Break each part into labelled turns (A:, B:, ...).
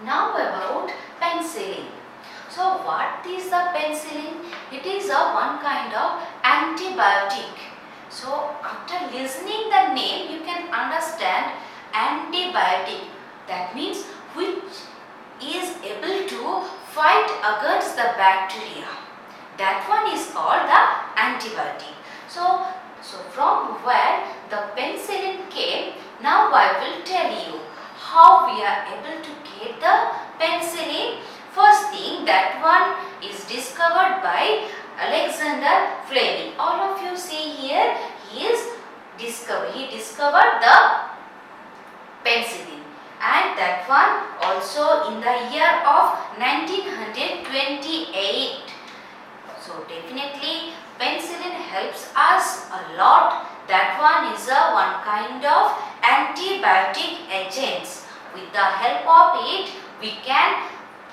A: Now about penicillin. So what is the penicillin? It is a one kind of antibiotic. So after listening the name you can understand antibiotic. That means which is able to fight against the bacteria. That one is called the antibiotic. So from where the penicillin came, now I will tell you how we are able to get the penicillin. First thing, that one is discovered by Alexander Fleming. All of you see here, he discovered the penicillin, and that one also in the year of 1928. So definitely penicillin helps us a lot. That one is a one kind of antibiotic agents. With the help of it we can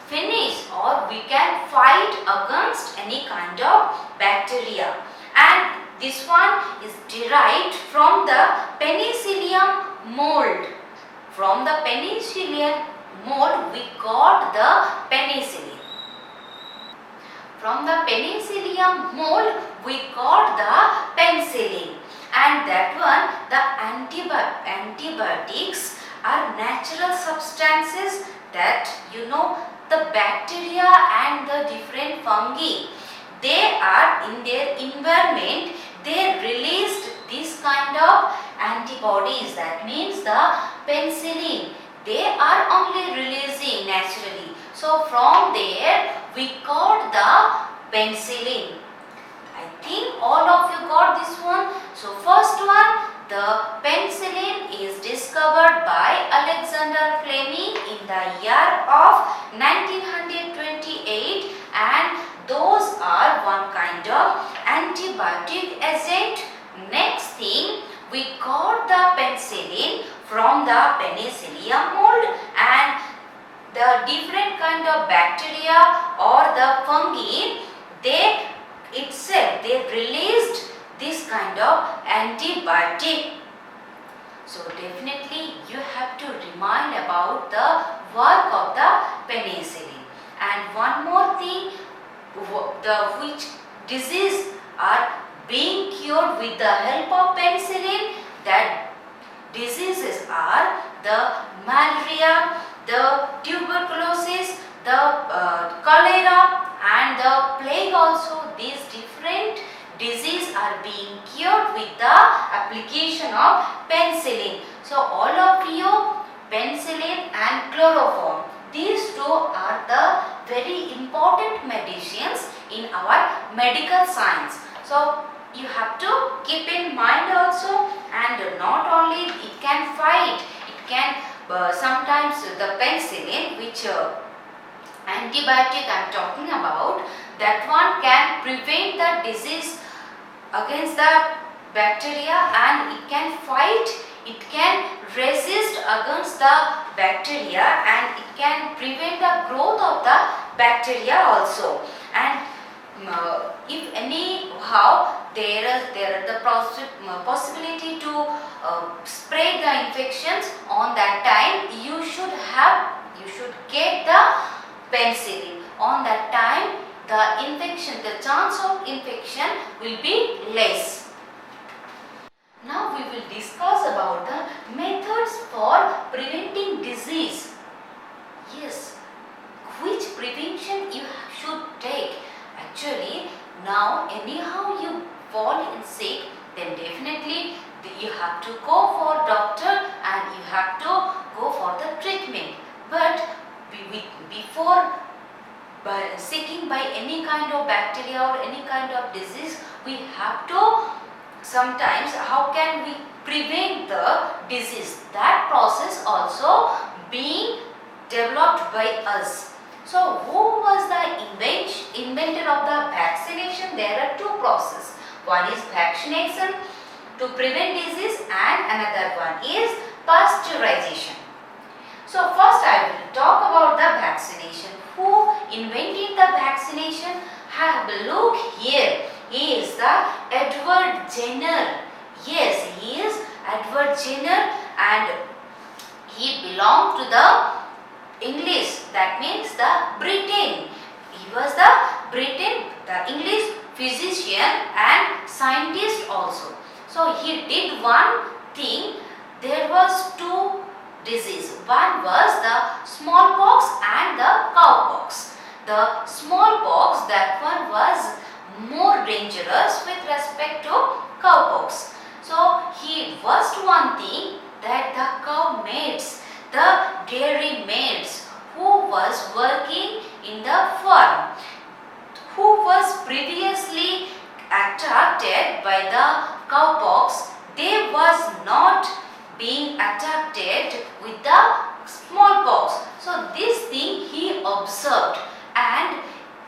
A: finish or we can fight against any kind of bacteria. And this one is derived from the penicillium mold. From the penicillium mold we got the penicillin. From the penicillium mold we got the penicillin, and that one the antibiotics are natural substances that the bacteria and the different fungi, they are in their environment, they released this kind of antibodies. That means the penicillin, they are only releasing naturally. So from there we got the penicillin. I think all of you got this one. So first one, the penicillin is discovered by Alexander Fleming in the year of 1928, and those are one kind of antibiotic agent. Next thing, we got the penicillin from the penicillium mold, and the different kind of bacteria or the fungi, they released this kind of antibiotic. So definitely you have to remind about the work of the penicillin. And one more thing, which disease are being cured with the help of penicillin, that diseases are the malaria, the tuberculosis, the cholera and the plague also. These different diseases are being cured with the application of penicillin. So all of you, penicillin and chloroform, these two are the very important medicines in our medical science. So you have to keep in mind also, and not only it can fight, it can sometimes the penicillin, which antibiotic I am talking about, that one can prevent the disease against the bacteria, and it can fight, it can resist against the bacteria, and it can prevent the growth of the bacteria also. And if anyhow there is the possibility to spread the infections, on that time you should get the penicillin. On that time the chance of infection will be less. Now we will discuss about the methods for preventing disease. Yes, which prevention you should take. Actually, now anyhow you fall in sick, then definitely you have to go for doctor and you have to go for the treatment. But before seeking by any kind of bacteria or any kind of disease, we have to sometimes, how can we prevent the disease? That process also being developed by us. So who was the inventor of the vaccination? There are two processes. One is vaccination to prevent disease, and another one is pasteurization. So first I will talk about the vaccination. Who invented the vaccination? Have a look here. He is the Edward Jenner. Yes, he is Edward Jenner, and he belonged to the English, that means the Britain. He was the Britain, the English physician and scientist also. So he did one thing. There was two disease. One was the smallpox and the cowpox. The smallpox, that one was more dangerous with respect to cowpox. So he first one thing that the cow maids, the dairy maids who was working in the farm, who was previously attracted by the cowpox, they was not being attracted with the smallpox. So this thing he observed, and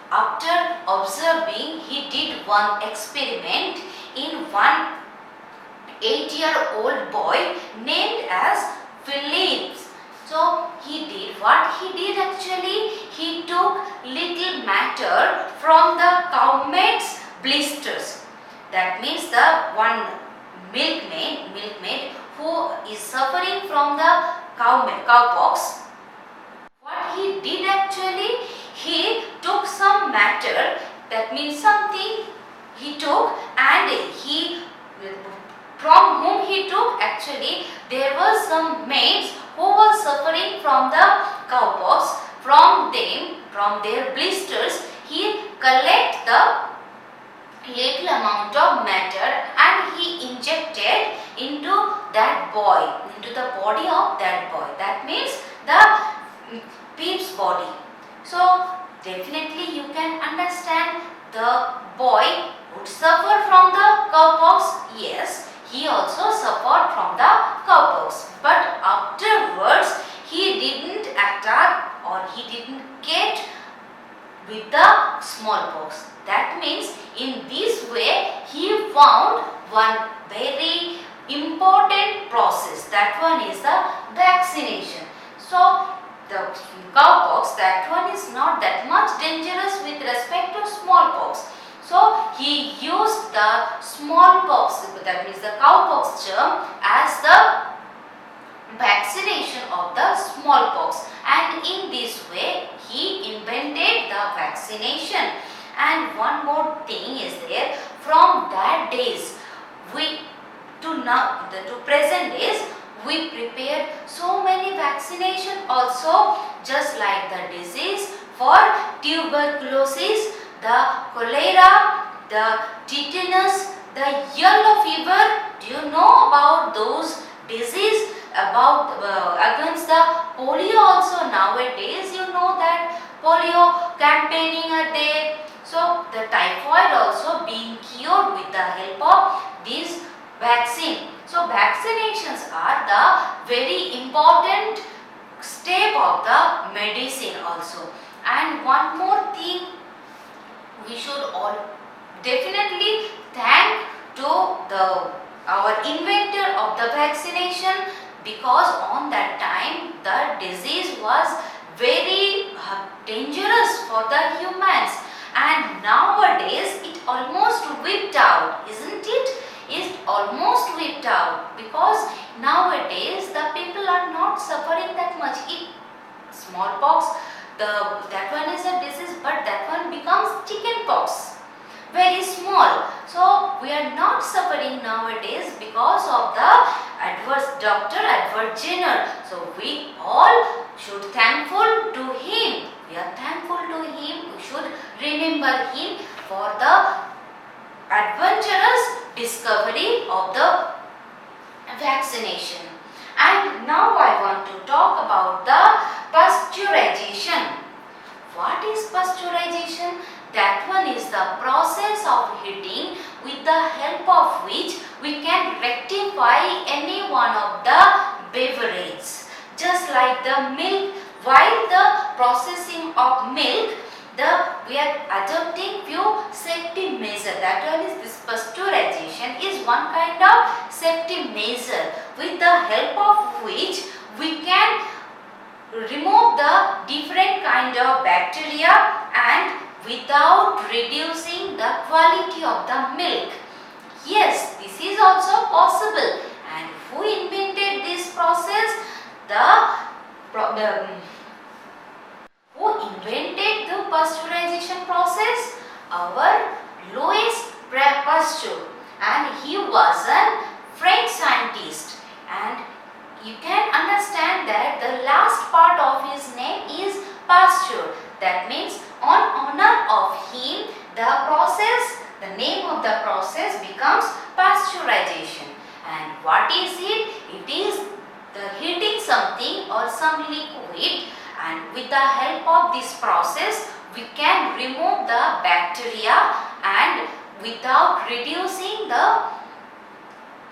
A: after observing he did one experiment in one 8-year-old boy named as Phillips. So he did what he did actually, he took little matter from the cowmaid's blisters. That means the one milkmaid who is suffering from the cowpox. What he did actually, he took some matter, that means something he took, and he, from whom he took actually, there was some maids who was suffering from the cowpox. From them, from their blisters, he collect the little amount of matter and he injected into that boy, into the body of that boy. That means the Pepys body. So definitely you can understand the boy would suffer from the cowpox. Yes, he also suffered from the cowpox. But afterwards he didn't attack or he didn't get with the smallpox. That means in this way he found one very important process. That one is the vaccination. So the cowpox, that one is not that much dangerous with respect to smallpox. So he used the smallpox, that means the cowpox germ, as the vaccination of the smallpox, and in this way he invented the vaccination. And one more thing is there, from that days we to now to present days we prepared so many vaccination also, just like the disease for tuberculosis, the cholera, the tetanus, the yellow fever. Do you know about those disease? About against the polio also nowadays, you know that polio campaigning are there. So the typhoid also being cured with the help of this vaccine. So vaccinations are the very important step of the medicine also. And one more thing, we should all definitely thank to the our inventor of the vaccination, because on that time the disease was very dangerous for the humans, and nowadays it almost whipped out, isn't it? It almost whipped out, because nowadays the people are not suffering that much. It smallpox, that one is a disease, but that one becomes chickenpox, very small. So we are not suffering nowadays because of the Dr. Edward Jenner. So we all should thankful to him. We are thankful to him. We should remember him for the adventurous discovery of the vaccination. And now I want to talk about the pasteurization. What is pasteurization? That one is the process of heating with the help of which we can rectify any one of the beverages. Just like the milk, while the processing of milk, we are adopting few safety measures. That one is this pasteurization is one kind of safety measure with the help of which we can remove the different kind of bacteria and without reducing the quality of the milk. Yes, this is also possible. And who invented this process? The Who invented the pasteurization process? Our Louis Pasteur, and he was a French scientist. And you can understand that the last part of his name is Pasteur. That means on honor of him, the name of the process becomes pasteurization. And what is it? It is the heating something or some liquid, and with the help of this process we can remove the bacteria and without reducing the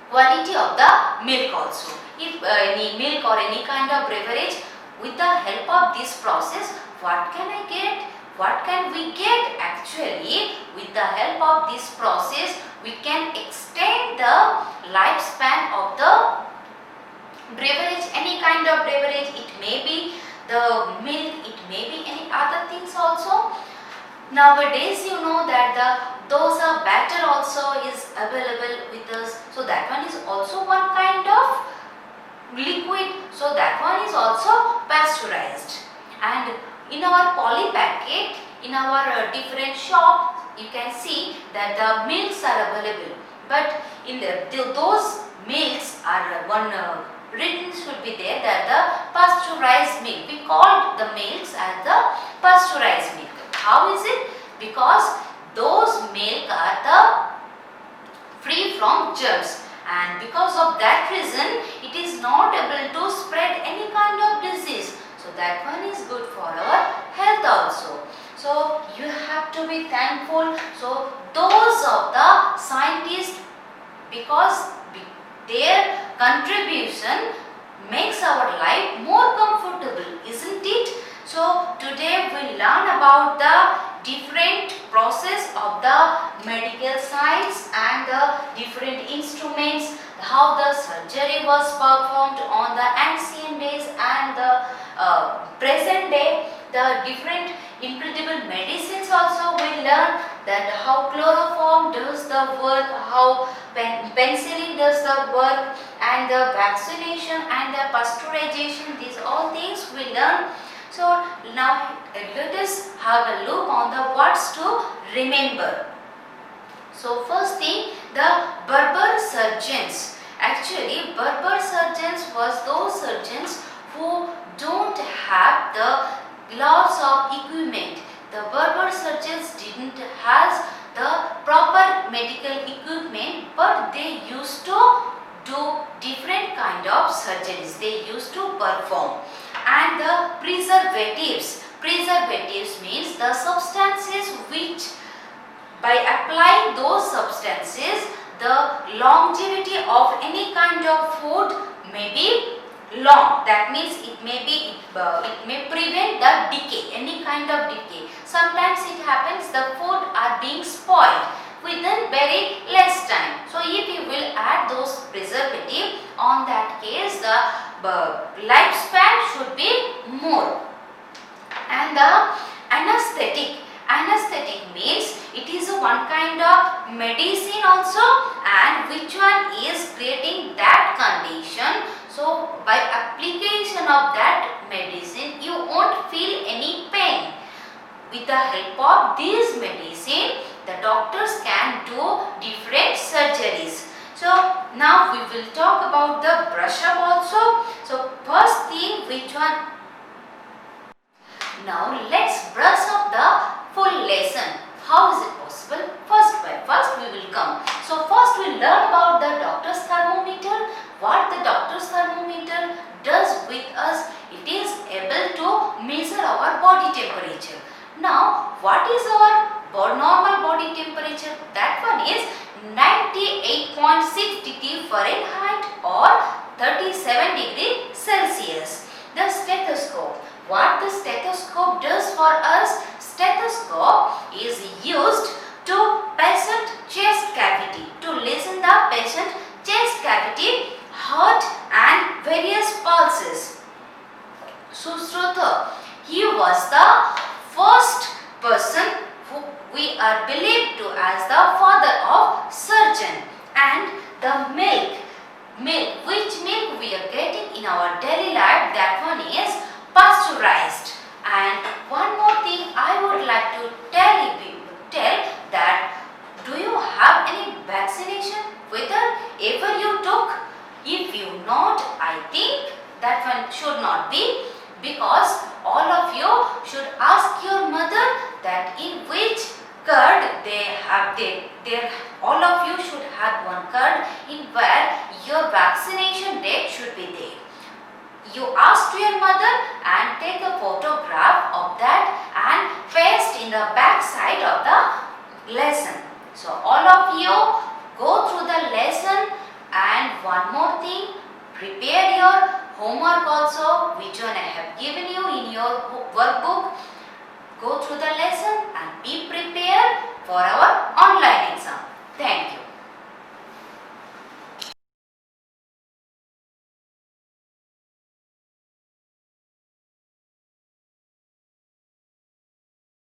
A: quality of the milk also. If any milk or any kind of beverage, with the help of this process, what can I get? What can we get? Actually, with the help of this process, we can extend the lifespan of the beverage, any kind of beverage. It may be the milk, it may be any other things also. Nowadays, you know that the dosa batter also is available with us. So that one is also one kind of liquid. So that one is also pasteurized. And in our poly packet, in our different shops, you can see that the milks are available. But in those milks are one written should be there that the pasteurized milk. We call the milks as the pasteurized milk. How is it? Because those milk are the free from germs, and because of that reason it is not able to spread any kind of disease. So that one is good for our health also. So you have to be thankful. So those of the scientists, because their contribution makes our life more comfortable, isn't it? So today we learn about the different process of the medical science and the different instruments, how the surgery was performed on the ancient days and the present day, the different incredible medicines also we learn, that how chloroform does the work, how penicillin does the work, and the vaccination and the pasteurization, these all things we learn. So now let us have a look on the words to remember. So first thing, the Berber surgeons. Actually, Berber surgeons was those surgeons who don't have the lots of equipment. The Berber surgeons didn't have the proper medical equipment, but they used to do different kind of surgeries. They used to perform. And the preservatives. Preservatives means the substances which, by applying those substances, the longevity of any kind of food may be long. That means it may prevent the decay, any kind of decay. Sometimes it happens the food are being spoiled within very less time. So if you will add those preservative, on that case the lifespan should be more. And the anesthetic. Anesthetic means it is one kind of medicine also, and which one is creating that condition. So by application of that medicine you won't feel any pain. With the help of this medicine, the doctors can do different surgeries. So now we will talk about the brush up also. So first thing, which one? Now let's brush up the full lesson. How is it possible? First by first we will come. So first we learn about the doctor's thermometer. What the doctor's thermometer does with us, it is able to measure our body temperature. Now what is our normal body temperature? That one is 98.6 degree Fahrenheit or 37 degree Celsius. The stethoscope. What the stethoscope does for us? Stethoscope is used to patient chest cavity, to listen the patient chest cavity, heart and various pulses. Sushruta, he was the first person who we are believed to as the father of surgeon. And the milk, which milk we are getting in our daily life, that one is pasteurized. And what vaccination? Whether ever you took? If you not, I think that one should not be, because all of you should ask your mother that in which card they have all of you should have one card in where your vaccination date should be there. You ask to your mother and take a photograph of that and paste in the back side of the lesson. So all of you go through the lesson, and one more thing, prepare your homework also, which one I have given you in your workbook. Go through the lesson and be prepared for our online exam. Thank you.